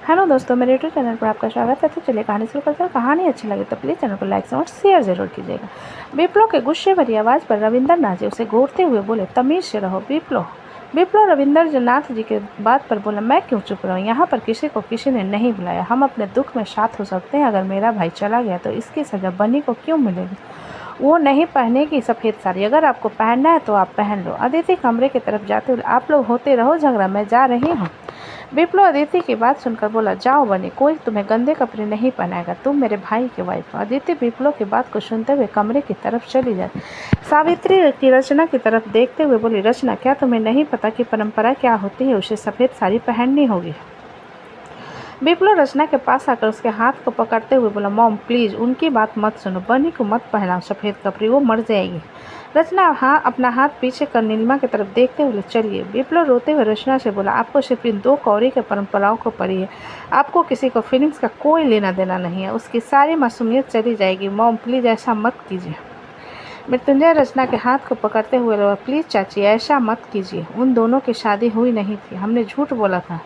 Hello दोस्तों, मेरे YouTube channel पर आपका स्वागत है। तो चलिए कहानी शुरू करते हैं। कहानी अच्छी लगे तो प्लीज़ चैनल को लाइक और शेयर जरूर कीजिएगा। विप्लो के गुस्से भरी आवाज़ पर रविंद्रनाथ जी उसे घूरते हुए बोले, तमीज़ से रहो विप्लो। विप्लो रविंद्रनाथ जी के बात पर बोला, मैं क्यों चुप रहूँ? यहाँ पर किसी को किसी ने नहीं बुलाया। हम अपने दुख में साथ हो सकते हैं। अगर मेरा भाई चला गया तो इसकी सज़ा बनी को क्यों मिलेगी? वो नहीं पहनेगी सफ़ेद साड़ी। अगर आपको पहनना है तो आप पहन लो। अदिति कमरे की तरफ जाते हुए, आप लोग होते रहो झगड़ा, मैं जा रही हूँ। विप्लो अदिति की बात सुनकर बोला, जाओ बनी, कोई तुम्हें गंदे कपड़े नहीं पहनाएगा। तुम मेरे भाई की वाइफ हो। अदिति विप्लो की बात को सुनते हुए कमरे की तरफ चली जाती। सावित्री की रचना की तरफ देखते हुए बोली, रचना, क्या तुम्हें नहीं पता कि परंपरा क्या होती है? उसे सफ़ेद साड़ी पहननी होगी। विप्लो रचना के पास आकर उसके हाथ को पकड़ते हुए बोला, मॉम प्लीज़ उनकी बात मत सुनो। बनी को मत पहनाओ सफ़ेद कपड़े, वो मर जाएगी। रचना अपना हाथ पीछे कर नीलिमा की तरफ देखते हुए चलिए। विप्लो रोते हुए रचना से बोला, आपको सिर्फ इन दो कौड़ी के परंपराओं को पड़ी है। आपको किसी को फीलिंग्स का कोई लेना देना नहीं है। उसकी सारी मासूमियत चली जाएगी। मॉम प्लीज़ ऐसा मत कीजिए। मृत्युंजय रचना के हाथ को पकड़ते हुए बोला, प्लीज़ चाची ऐसा मत कीजिए। उन दोनों की शादी हुई नहीं थी। हमने झूठ बोला था।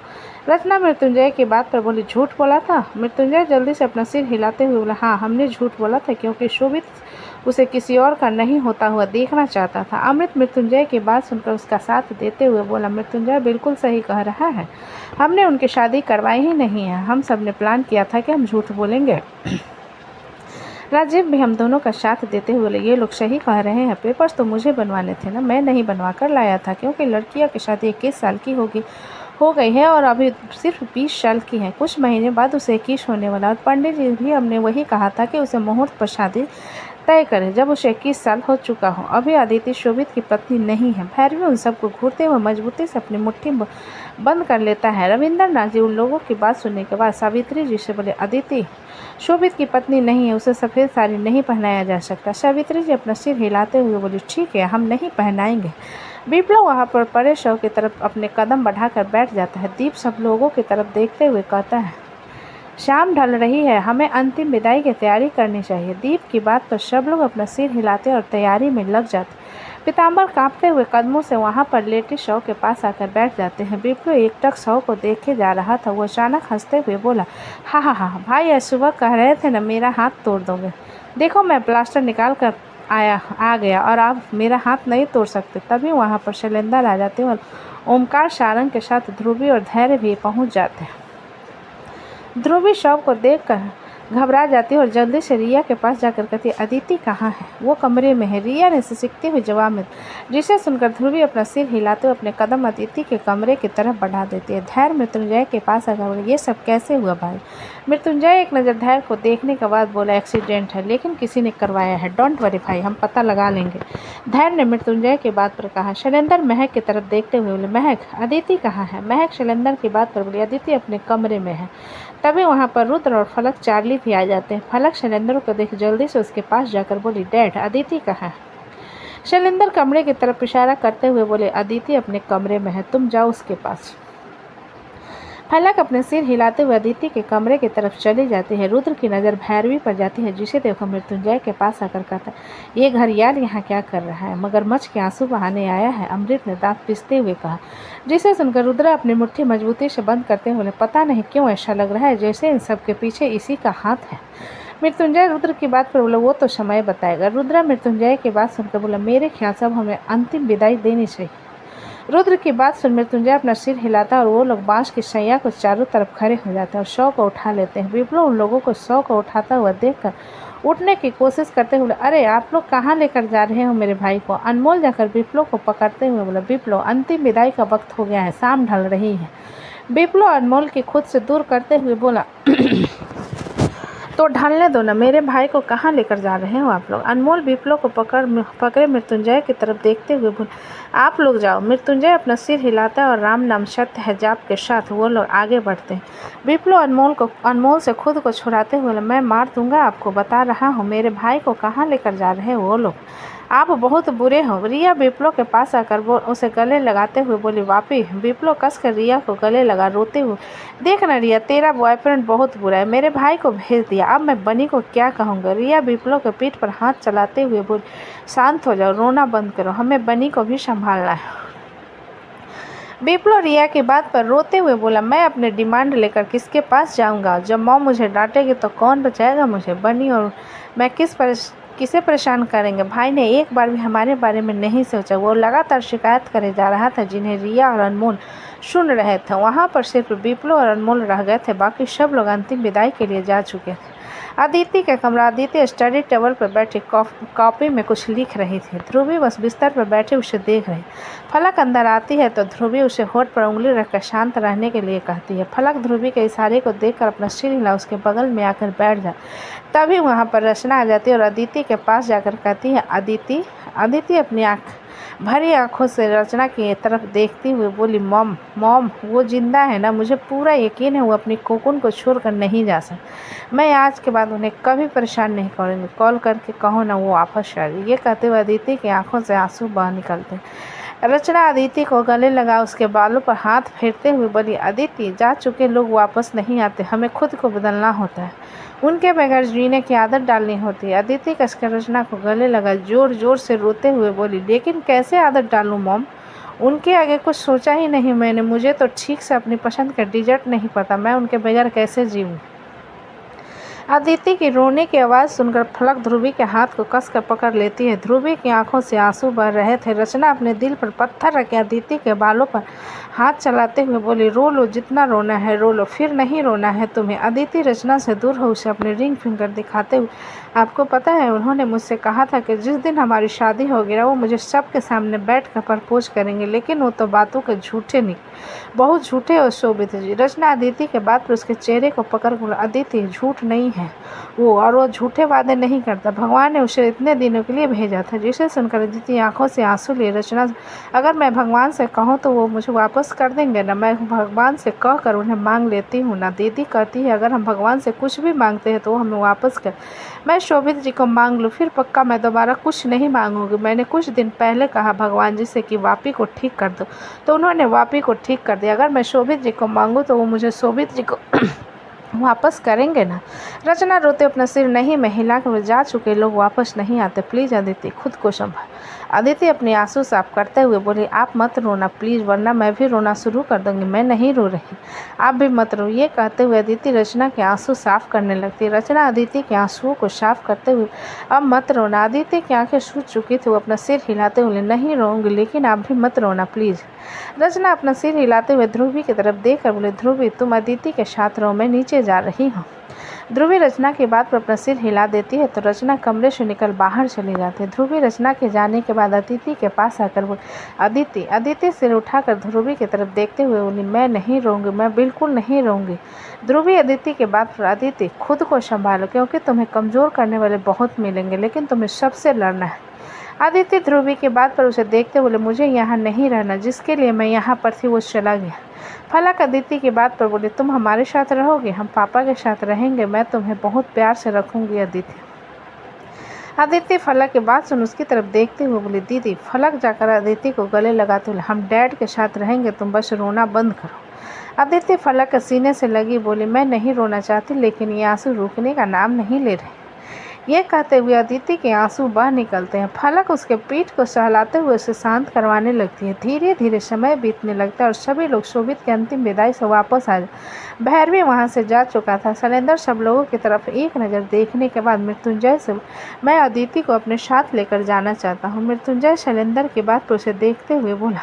रचना मृत्युंजय की बात पर बोली, झूठ बोला था? मृत्युंजय जल्दी से अपना सिर हिलाते हुए बोला, हाँ, हमने झूठ बोला था क्योंकि शोभित उसे किसी और का नहीं होता हुआ देखना चाहता था। अमृत मृत्युंजय की बात सुनकर उसका साथ देते हुए बोला, मृत्युंजय बिल्कुल सही कह रहा है। हमने उनकी शादी करवाई ही नहीं है। हम सब ने प्लान किया था कि हम झूठ बोलेंगे। राजीव भी हम दोनों का साथ देते हुए बोले, ये लोग सही कह रहे हैं। पेपर्स तो मुझे बनवाने थे ना, मैं नहीं बनवा कर लाया था क्योंकि लड़कियों की शादी 21 साल की हो गई है और अभी सिर्फ 20 साल की है। कुछ महीने बाद उसे 21 होने वाला। और पंडित जी भी हमने वही कहा था कि उसे मुहूर्त पर शादी तय करें जब उसे 21 साल हो चुका हो। अभी अदिति शोभित की पत्नी नहीं है। भैरवी उन सबको घूरते हुए मजबूती से अपनी मुट्ठी बंद कर लेता है। रविंद्रनाथ जी उन लोगों की बात सुनने के बाद सावित्री जी से बोले, अदिति शोभित की पत्नी नहीं है, उसे सफ़ेद साड़ी नहीं पहनाया जा सकता। सावित्री जी अपना सिर हिलाते हुए बोली, ठीक है, हम नहीं पहनाएंगे। विप्लव वहाँ पर परे शव की तरफ अपने कदम बढ़ाकर बैठ जाता है। दीप सब लोगों की तरफ देखते हुए कहता है, शाम ढल रही है, हमें अंतिम विदाई की तैयारी करनी चाहिए। दीप की बात पर सब लोग अपना सिर हिलाते और तैयारी में लग जाते। पीताम्बर कांपते हुए कदमों से वहाँ पर लेटे शव के पास आकर बैठ जाते हैं। विप्लव एकटक शव को देखे जा रहा था। वो अचानक हंसते हुए बोला, हाँ हाँ हाँ भाई, आज सुबह कह रहे थे ना मेरा हाथ तोड़ दोगे। देखो मैं प्लास्टर निकाल कर आ गया और आप मेरा हाथ नहीं तोड़ सकते। तभी वहाँ पर शैलेंद्र आ जाते और ओमकार सारंग के साथ ध्रुवी और धैर्य भी पहुँच जाते हैं। ध्रुवी शव को देखकर घबरा जाती है और जल्दी से रिया के पास जाकर कहती है, अदिति कहाँ है? वो कमरे में है। रिया ने सिसकते हुए जवाब में, जिसे सुनकर ध्रुवी अपना सिर हिलाते हुए अपने कदम अदिति के कमरे की तरफ बढ़ा देती है। धैर्य मृत्युंजय के पास आकर, ये सब कैसे हुआ भाई? मृत्युंजय एक नज़र धैर्य को देखने के बाद बोला, एक्सीडेंट है, लेकिन किसी ने करवाया है। डोंट वरी भाई, हम पता लगा लेंगे। धैर्य ने मृत्युंजय की बात पर कहा। शैलेंद्र महक की तरफ देखते हुए बोले, महक अदिति कहाँ है? महक शैलेंद्र की बात पर बोली, अदिति अपने कमरे में है। तभी वहाँ पर रुद्र और फलक चार्ली भी आ जाते हैं। फलक शैलेंद्र को देख जल्दी से उसके पास जाकर बोली, डैड अदिति कहाँ है? शैलेंद्र कमरे की तरफ इशारा करते हुए बोले, अदिति अपने कमरे में है, तुम जाओ उसके पास। फलक अपने सिर हिलाते हुए अदिति के कमरे की तरफ चली जाती है। रुद्र की नज़र भैरवी पर जाती है, जिसे देखो मृत्युंजय के पास आकर कहता है, ये घड़ियाल यहाँ क्या कर रहा है? मगरमच्छ के आंसू बहाने आया है, अमृत ने दांत पिसते हुए कहा। जिसे सुनकर रुद्र अपनी मुट्ठी मजबूती से बंद करते हुए, पता नहीं क्यों ऐसा लग रहा है जैसे इन सब के पीछे इसी का हाथ है। मृत्युंजय रुद्र की बात पर बोला, वो तो समय बताएगा। रुद्र मृत्युंजय की बात सुनकर बोला, मेरे ख्याल से अब हमें अंतिम विदाई देनी चाहिए। रुद्र की बात सुन मृत्युंजय अपना सिर हिलाता और वो लोग बांस की सैया को चारों तरफ खड़े हो जाते हैं और शव को उठा लेते हैं। विप्लव उन लोगों को शव को उठाता हुआ देखकर उठने की कोशिश करते हुए, अरे आप लोग कहाँ लेकर जा रहे हो मेरे भाई को? अनमोल जाकर विप्लव को पकड़ते हुए बोला, विप्लव अंतिम विदाई का वक्त हो गया है, शाम ढल रही है। विप्लव अनमोल की खुद से दूर करते हुए बोला, तो ढलने दो ना, मेरे भाई को कहाँ लेकर जा रहे हो आप लोग? अनमोल विप्लव को पकड़े मृत्युंजय की तरफ देखते हुए बोले, आप लोग जाओ। मृत्युंजय अपना सिर हिलाता है और राम नाम सत्य है जाप के साथ वो लोग आगे बढ़ते हैं। विप्लव अनमोल से खुद को छुड़ाते हुए, मैं मार दूंगा आपको, बता रहा हूँ मेरे भाई को कहाँ लेकर जा रहे हैं वो लोग? आप बहुत बुरे हो। रिया विप्लव के पास आकर वो उसे गले लगाते हुए बोली, वापी। विप्लव कसकर रिया को गले लगा रोते हुए, देख ना रिया, तेरा बॉयफ्रेंड बहुत बुरा है, मेरे भाई को भेज दिया, अब मैं बनी को क्या कहूँगा? रिया विप्लव के पीठ पर हाथ चलाते हुए बोली, शांत हो जाओ, रोना बंद करो, हमें बनी को भी संभालना है। विप्लव रिया की बात पर रोते हुए बोला, मैं अपने डिमांड लेकर किसके पास जाऊंगा? जब मॉम मुझे डांटेगी तो कौन बचाएगा मुझे? बनी और मैं किसे परेशान करेंगे? भाई ने एक बार भी हमारे बारे में नहीं सोचा। वो लगातार शिकायत करे जा रहा था जिन्हें रिया और अनमोल सुन रहे थे। वहाँ पर सिर्फ विप्लव और अनमोल रह गए थे, बाकी सब लोग अंतिम विदाई के लिए जा चुके थे। अदिति का कमरा। अदिति स्टडी टेबल पर बैठी कॉपी में कुछ लिख रही थी। ध्रुवी बस बिस्तर पर बैठे उसे देख रही। फलक अंदर आती है तो ध्रुवी उसे होठ पर उंगली रखकर शांत रहने के लिए कहती है। फलक ध्रुवी के इशारे को देखकर अपना सिर हिला उसके बगल में आकर बैठ जाए। तभी वहाँ पर रचना आ जाती है और अदिति के पास जाकर कहती है, अदिति। अदिति अपनी भरी आंखों से रचना की तरफ देखती हुए बोली, मॉम वो जिंदा है ना? मुझे पूरा यकीन है वो अपनी कोकुन को छोड़कर नहीं जा सकती। मैं आज के बाद उन्हें कभी परेशान नहीं करूँगी। कॉल करके कहो ना वो वापस आ जाए। ये कहते हुए अदिति की आंखों से आंसू बह निकलते। रचना अदिति को गले लगा उसके बालों पर हाथ फेरते हुए बोली, अदिति, जा चुके लोग वापस नहीं आते, हमें खुद को बदलना होता है, उनके बगैर जीने की आदत डालनी होती है। अदिति कसकर रचना को गले लगा जोर जोर से रोते हुए बोली, लेकिन कैसे आदत डालूं मॉम? उनके आगे कुछ सोचा ही नहीं मैंने। मुझे तो ठीक से अपनी पसंद का डिजर्ट नहीं पता, मैं उनके बगैर कैसे जीऊँ? अदिति की रोने की आवाज़ सुनकर फलक ध्रुवी के हाथ को कसकर पकड़ लेती है। ध्रुवी की आंखों से आंसू बह रहे थे। रचना अपने दिल पर पत्थर रखे अदिति के बालों पर हाथ चलाते हुए बोली, रो लो, जितना रोना है रो लो, फिर नहीं रोना है तुम्हें। अदिति रचना से दूर हो उसे अपने रिंग फिंगर दिखाते हुए, आपको पता है उन्होंने मुझसे कहा था कि जिस दिन हमारी शादी होगी ना वो मुझे सबके सामने बैठ कर प्रपोज करेंगे, लेकिन वो तो बातों के झूठे बहुत झूठे और शोभित जी। रचना अदिति के बाद पर उसके चेहरे को पकड़ कर, अदिति झूठ नहीं है वो, और वो झूठे वादे नहीं करता। भगवान ने उसे इतने दिनों के लिए भेजा था। जिसे सुनकर अदिति आंखों से आंसू लिए रचना, अगर मैं भगवान से कहूँ तो वो मुझे वापस कर देंगे ना? मैं भगवान से कह कर उन्हें मांग लेती हूँ ना। दीदी कहती है अगर हम भगवान से कुछ भी मांगते हैं तो वो हमें वापस कर। मैं शोभित जी को मांग लूँ फिर पक्का मैं दोबारा कुछ नहीं मांगूंगी। मैंने कुछ दिन पहले कहा भगवान जी से कि वापी को ठीक कर दो, तो उन्होंने वापी को ठीक कर दिया। अगर मैं शोभित जी को मांगूँ तो वो मुझे शोभित जी को वापस करेंगे ना? रचना रोते अपना सिर नहीं में हिला कर, जा चुके लोग वापस नहीं आते, प्लीज़ अदिति खुद को संभाल। अदिति अपने आंसू साफ करते हुए बोली, आप मत रोना प्लीज़, वरना मैं भी रोना शुरू कर दूंगी। मैं नहीं रो रही, आप भी मत रो। ये कहते हुए अदिति रचना के आंसू साफ करने लगती। रचना अदिति के आंसुओं को साफ करते हुए, अब मत रोना। अदिति की आंखें सूज चुकी थी। वो अपना सिर हिलाते हुए, नहीं रोऊंगी, लेकिन आप भी मत रोना प्लीज़। रचना अपना सिर हिलाते हुए ध्रुवी की तरफ देखकर बोले, ध्रुवी तुम अदिति के साथ रहो, मैं नीचे जा रही हूँ। ध्रुवी रचना की बात पर अपना सिर हिला देती है तो रचना कमरे से निकल बाहर चली जाती है। ध्रुवी रचना के जाने के बाद अदिति के पास आकर बोली, अदिति। अदिति सिर उठाकर ध्रुवी की तरफ देखते हुए बोली, मैं नहीं रोऊंगी, मैं बिल्कुल नहीं रोऊंगी। ध्रुवी अदिति के बात पर, अदिति खुद को संभालो, क्योंकि तुम्हें कमज़ोर करने वाले बहुत मिलेंगे, लेकिन तुम्हें सबसे लड़ना है। अदिति ध्रुवी की बात पर उसे देखते बोले, मुझे यहाँ नहीं रहना, जिसके लिए मैं यहाँ पर थी वो चला गया। फलक अदिति की बात पर बोले, तुम हमारे साथ रहोगे? हम पापा के साथ रहेंगे, मैं तुम्हें बहुत प्यार से रखूंगी अदिति। अदिति फलक की बात सुन उसकी तरफ देखते हुए बोली, दीदी। फलक जाकर अदिति को गले लगाते हुए, हम डैड के साथ रहेंगे, तुम बस रोना बंद करो। अदिति फलक के सीने से लगी बोली, मैं नहीं रोना चाहती, लेकिन ये आंसू रुकने का नाम नहीं ले रहे। ये कहते हुए अदिति के आंसू बह निकलते हैं। फलक उसके पीठ को सहलाते हुए उसे शांत करवाने लगती है। धीरे धीरे समय बीतने लगता है और सभी लोग शोभित की अंतिम विदाई से वापस आ जाए। भैरवी वहाँ से जा चुका था। शैलेंद्र सब लोगों की तरफ एक नज़र देखने के बाद मृत्युंजय से, मैं अदिति को अपने साथ लेकर जाना चाहता हूँ। मृत्युंजय शैलेंद्र की बात पर उसे देखते हुए बोला,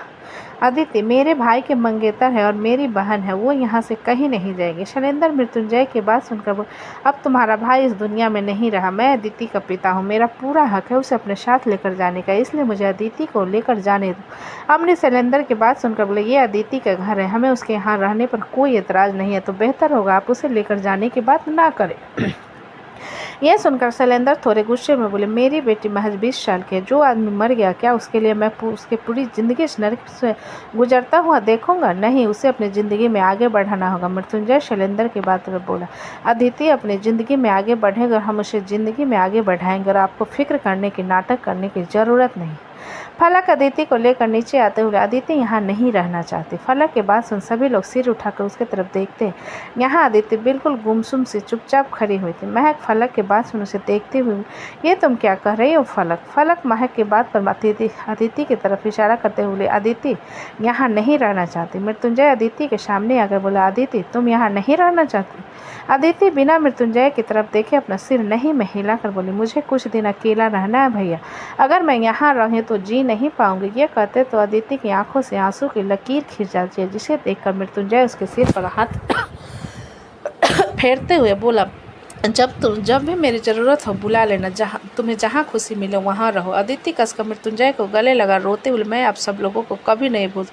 अदिति मेरे भाई के मंगेतर है और मेरी बहन है, वो यहाँ से कहीं नहीं जाएगी। शैलेंद्र मृत्युंजय की बात सुनकर, अब तुम्हारा भाई इस दुनिया में नहीं रहा, मैं अदिति का पिता हूँ, मेरा पूरा हक है उसे अपने साथ लेकर जाने का, इसलिए मुझे अदिति को लेकर जाने दो। अमृत शैलेंद्र की बात सुनकर बोले, ये अदिति का घर है, हमें उसके यहाँ रहने पर कोई एतराज़ नहीं है, तो बेहतर होगा आप उसे लेकर जाने की बात ना करें। यह सुनकर शैलेंद्र थोड़े गुस्से में बोले, मेरी बेटी महज 20 साल की है, जो आदमी मर गया क्या उसके लिए मैं उसकी पूरी ज़िंदगी इस नरक से गुजरता हुआ देखूंगा? नहीं, उसे अपनी ज़िंदगी में आगे बढ़ाना होगा। मृत्युंजय शैलेंद्र की बात पर बोला, अदिति अपनी ज़िंदगी में आगे बढ़ेगा और हम उसे ज़िंदगी में आगे बढ़ाएंगे और आपको फिक्र करने की, नाटक करने की ज़रूरत नहीं। फलक अदिति को लेकर नीचे आते हुए, अदिति यहाँ नहीं रहना चाहती। फलक के बात सुन सभी लोग सिर उठाकर उसके तरफ देखते हैं। यहाँ अदिति बिल्कुल गुमसुम से चुपचाप खड़ी हुई थी। महक फलक के बात सुन उसे देखते हुए, ये तुम क्या कह रही हो फलक? फलक महक की बात पर अदिति की तरफ इशारा करते हुए, अदिति यहाँ नहीं रहना चाहती। मृत्युंजय अदिति के सामने आकर बोला, अदिति तुम यहाँ नहीं रहना चाहती? अदिति बिना मृत्युंजय की तरफ देखे अपना सिर नहीं में हिलाकर बोली, मुझे कुछ दिन अकेला रहना है भैया, अगर मैं यहाँ रही तो जी नहीं पाऊंगी। ये कहते तो अदिति की आंखों से आंसू की लकीर खिंच जाती है, जिसे देखकर मृत्युंजय उसके सिर पर हाथ फेरते हुए बोला, जब भी मेरी ज़रूरत हो बुला लेना, तुम्हें जहाँ खुशी मिले वहाँ रहो। अदिति कसकर मृत्युंजय को गले लगा रोते हुए, मैं आप सब लोगों को कभी नहीं भूल,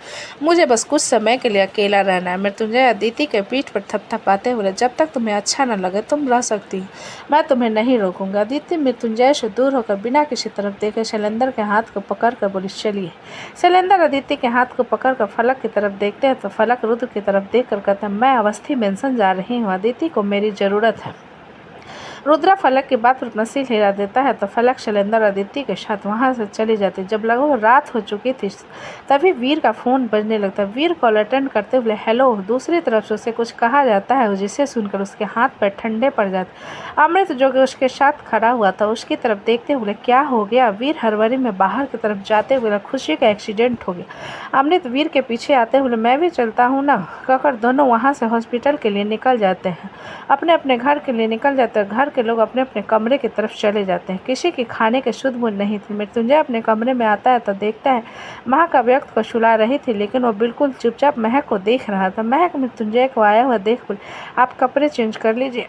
मुझे बस कुछ समय के लिए अकेला रहना है। मृत्युंजय अदिति के पीठ पर थपथपाते हुए, जब तक तुम्हें अच्छा न लगे तुम रह सकती हो, मैं तुम्हें नहीं रोकूंगा। अदिति मृत्युंजय से दूर होकर बिना किसी तरफ देखे शैलेंद्र के हाथ को पकड़ कर बोली, चलिए। शैलेंद्र अदिति के हाथ को पकड़ कर फलक की तरफ देखते हैं तो फलक रुद्र की तरफ देख कर कहता है, मैं अवस्थी मेंशन जा रही हूँ, अदिति को मेरी ज़रूरत है। रुद्रा फलक की बात पर अपना सिर हिला देता है तो फलक शैलेंद्र अदिति के साथ वहां से चली जाती। जब लगभग रात हो चुकी थी तभी वीर का फ़ोन बजने लगता है। वीर कॉल अटेंड करते हुए हेलो, दूसरी तरफ से उसे कुछ कहा जाता है, जिसे सुनकर उसके हाथ पैर ठंडे पड़ जाते। अमृत जो कि उसके साथ खड़ा हुआ था उसकी तरफ देखते हुए, क्या हो गया? वीर हड़बड़ी में बाहर की तरफ जाते हुए, खुशी का एक्सीडेंट हो गया। अमृत वीर के पीछे आते हुए, मैं भी चलता हूँ ना, कहकर दोनों वहाँ से हॉस्पिटल के लिए निकल जाते हैं, अपने अपने घर के लिए निकल जाते हैं। घर के लोग अपने अपने कमरे की तरफ चले जाते हैं। किसी की खाने की सुध बुध नहीं थी। मृत्युंजय अपने कमरे में आता है तो देखता है महक अव्यक्त को सुला रही थी, लेकिन वो बिल्कुल चुपचाप महक को देख रहा था। महक मृत्युंजय को आया हुआ देख बोली, आप कपड़े चेंज कर लीजिए।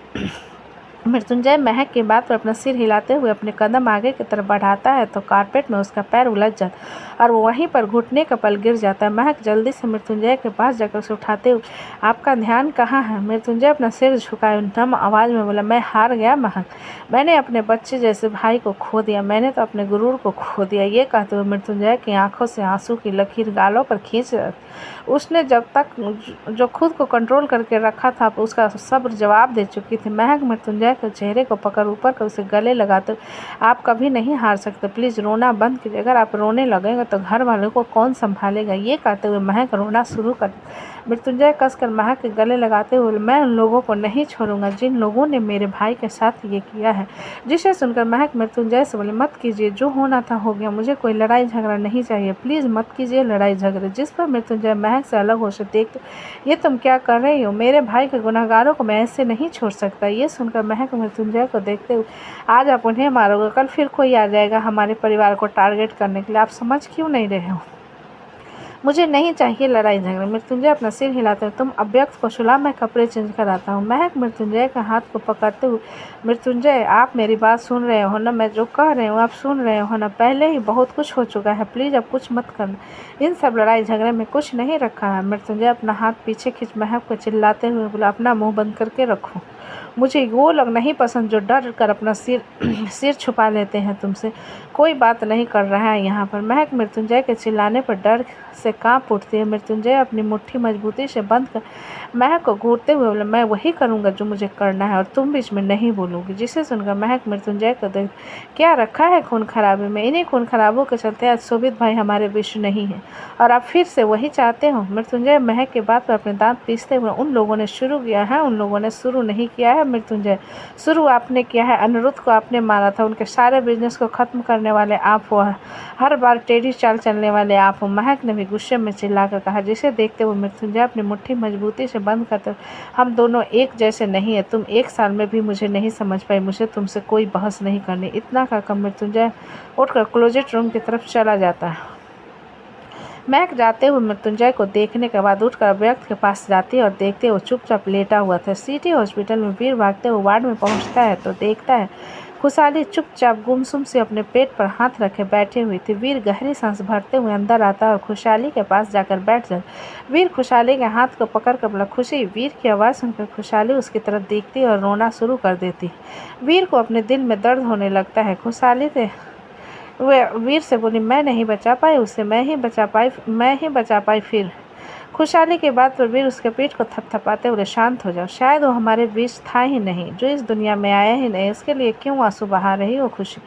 मृत्युंजय महक की बात पर अपना सिर हिलाते हुए अपने कदम आगे की तरफ बढ़ाता है तो कारपेट में उसका पैर उलझ जाता और वो वहीं पर घुटने का पल गिर जाता है। महक जल्दी से मृत्युंजय के पास जाकर उसे उठाते हुए, आपका ध्यान कहाँ है? मृत्युंजय अपना सिर झुकाए नम आवाज़ में बोला, मैं हार गया महक, मैंने अपने बच्चे जैसे भाई को खो दिया, मैंने तो अपने गुरूर को खो दिया। ये कहते हुए मृत्युंजय की आंखों से आंसू की लकीर गालों पर खींच उसने जब तक जो खुद को कंट्रोल करके रखा था उसका सब जवाब दे चुकी थी। महक मृत्युंजय के चेहरे को पकड़ ऊपर कर उसे गले लगाते, आप कभी नहीं हार सकते, प्लीज़ रोना बंद कीजिए, अगर आप रोने लगेंगे तो घर वालों को कौन संभालेगा? ये कहते हुए महक रोना शुरू कर। मृत्युंजय कसकर महक के गले लगाते हुए, मैं उन लोगों को नहीं छोड़ूंगा जिन लोगों ने मेरे भाई के साथ ये किया है। जिसे सुनकर महक मृत्युंजय से बोले, मत कीजिए, जो होना था हो गया, मुझे कोई लड़ाई झगड़ा नहीं चाहिए, प्लीज़ मत कीजिए लड़ाई झगड़े। जिस पर मृत्युंजय महक से अलग हो से देखते, ये तुम क्या कर रही हो? मेरे भाई के गुनहगारों को मैं ऐसे नहीं छोड़ सकता। ये सुनकर महक मृत्युंजय को देखते हुए, आज आप उन्हें मारोगे, कल फिर कोई आ जाएगा हमारे परिवार को टारगेट करने के लिए, आप समझ क्यों नहीं रहे हो? मुझे नहीं चाहिए लड़ाई झगड़े। मृत्युंजय अपना सिर हिलाते हुए, तुम अव्यक्त को सुला, मैं कपड़े चेंज कर आता हूँ। महक मृत्युंजय का हाथ को पकड़ते हुए, मृत्युंजय आप मेरी बात सुन रहे हो ना? मैं जो कह रहे हूँ आप सुन रहे हो ना? पहले ही बहुत कुछ हो चुका है, प्लीज़ अब कुछ मत करना, इन सब लड़ाई झगड़े में कुछ नहीं रखा है। मृत्युंजय अपना हाथ पीछे खींच महक को चिल्लाते हुए बोला, अपना मुँह बंद करके रखो, मुझे वो लोग नहीं पसंद जो डर कर अपना सिर छुपा लेते हैं। तुमसे कोई बात नहीं कर रहा है यहाँ पर। महक मृत्युंजय के चिल्लाने पर डर से कांप उठती है। मृत्युंजय अपनी मुट्ठी मजबूती से बंद कर महक को घूरते हुए बोला, मैं वही करूँगा जो मुझे करना है और तुम बीच में नहीं बोलोगी। जिसे सुनकर महक मृत्युंजय को देख, क्या रखा है खून खराबे में? इन्हीं खून खराबों के चलते आज शोभित भाई हमारे विश्व नहीं है और आप फिर से वही चाहते हो? मृत्युंजय महक के बात पर अपने दांत पीसते हुए, उन लोगों ने शुरू किया है, उन लोगों ने शुरू नहीं किया है मृत्युंजय, शुरू आपने किया है। अनिरुद्ध को आपने मारा था, उनके सारे बिजनेस को खत्म करने वाले आप हो, हर बार टेढ़ी चाल चलने वाले आप हो। महक ने भी गुस्से में चिल्लाकर कहा। जिसे देखते हुए मृत्युंजय अपनी मुट्ठी मजबूती से बंद करते, हम दोनों एक जैसे नहीं है, तुम एक साल में भी मुझे नहीं समझ पाई, मुझे तुमसे कोई बहस नहीं करनी। इतना कहकर मृत्युंजय उठकर क्लोजेट रूम की तरफ चला जाता है। महक जाते हुए मृत्युंजय को देखने के बाद उठकर अव्यक्त के पास जाती है और देखते वो चुपचाप लेटा हुआ था। सिटी हॉस्पिटल में वीर भागते हुए वार्ड में पहुंचता है तो देखता है खुशहाली चुपचाप गुमसुम से अपने पेट पर हाथ रखे बैठी हुई थी। वीर गहरी सांस भरते हुए अंदर आता है और खुशहाली के पास जाकर बैठ जाता। वीर खुशहाली के हाथ को पकड़ कर बोला, खुशी। वीर की आवाज़ सुनकर खुशहाली उसकी तरफ देखती और रोना शुरू कर देती। वीर को अपने दिल में दर्द होने लगता है। खुशहाली से वे वीर से बोली, मैं नहीं बचा पाई उसे, मैं ही बचा पाई फिर खुशहाली की बात पर वीर उसके पीठ को थपथपाते बोले, शांत हो जाओ, शायद वो हमारे बीच था ही नहीं, जो इस दुनिया में आया ही नहीं, उसके लिए क्यों आंसू बहा रही हो खुशी?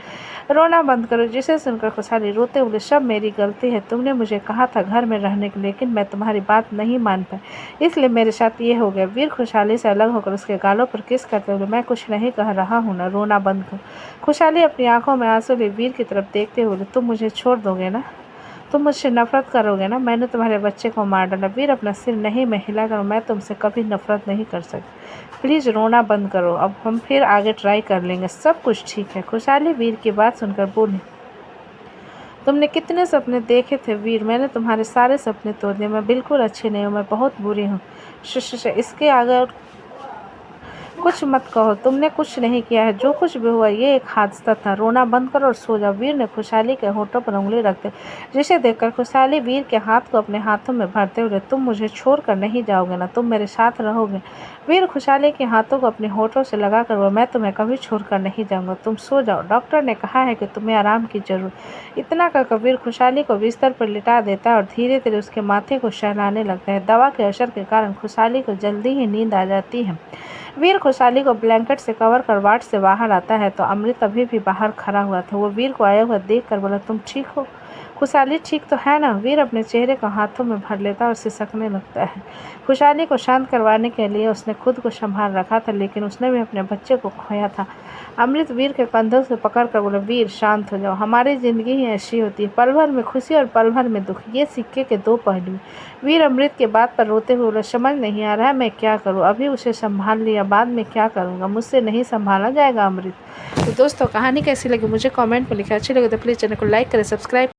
रोना बंद करो। जिसे सुनकर खुशहाली रोते बोले, सब मेरी गलती है, तुमने मुझे कहा था घर में रहने के लिए, लेकिन मैं तुम्हारी बात नहीं मान पाई, इसलिए मेरे साथ ये हो गया। वीर खुशहाली से अलग होकर उसके गालों पर किस करते हुए, मैं कुछ नहीं कह रहा हूँ ना, रोना बंद करो। खुशहाली अपनी आंखों में आंसू लिए वीर की तरफ देखते हुए बोले, तुम मुझे छोड़ दोगे ना, तुम मुझसे नफरत करोगे ना, मैंने तुम्हारे बच्चे को मार डाला। वीर अपना सिर नहीं में हिला कर, मैं तुमसे कभी नफरत नहीं कर सकती, प्लीज़ रोना बंद करो, अब हम फिर आगे ट्राई कर लेंगे, सब कुछ ठीक है। खुशहाली वीर की बात सुनकर बोली, तुमने कितने सपने देखे थे वीर, मैंने तुम्हारे सारे सपने तोड़ दिए, मैं बिल्कुल अच्छी नहीं हूँ, मैं बहुत बुरी हूँ। इसके आगे और कुछ मत कहो, तुमने कुछ नहीं किया है, जो कुछ भी हुआ ये एक हादसा था, रोना बंद करो और सो जाओ। वीर ने खुशहाली के होठों पर उंगली रखते, जिसे देखकर खुशहाली वीर के हाथ को अपने हाथों में भरते हुए, तुम मुझे छोड़कर नहीं जाओगे ना, तुम मेरे साथ रहोगे? वीर खुशहाली के हाथों को अपने होठों से लगाकर बोला, मैं तुम्हें कभी छोड़कर नहीं जाऊँगा, तुम सो जाओ, डॉक्टर ने कहा है कि तुम्हें आराम की जरूरत। इतना कहकर वीर खुशहाली को बिस्तर पर लिटा देता है और धीरे धीरे उसके माथे को सहलाने लगता है। दवा के असर के कारण खुशहाली को जल्दी ही नींद आ जाती है। वीर खुशहाली को ब्लैंकेट से कवर कर वार्ड से बाहर आता है तो अमृत अभी भी बाहर खड़ा हुआ था। वो वीर को आया हुआ देख कर बोला, तुम ठीक हो? खुशहाली ठीक तो है ना? वीर अपने चेहरे को हाथों में भर लेता और सिसकने लगता है। खुशहाली को शांत करवाने के लिए उसने खुद को संभाल रखा था, लेकिन उसने भी अपने बच्चे को खोया था। अमृत वीर के कंधों से पकड़ कर बोला, वीर शांत हो जाओ, हमारी ज़िंदगी ही ऐसी होती है, पल भर में खुशी और पल भर में दुख, ये सिक्के के दो पहलू। वीर अमृत के बात पर रोते हुए बोला, समझ नहीं आ रहा है मैं क्या करूँ, अभी उसे संभाल लिया, बाद में क्या करूँगा, मुझसे नहीं संभाला जाएगा अमृत। तो दोस्तों कहानी कैसी लगी मुझे कमेंट में लिखें, अच्छी लगे तो प्लीज़ चैनल को लाइक करें, सब्सक्राइब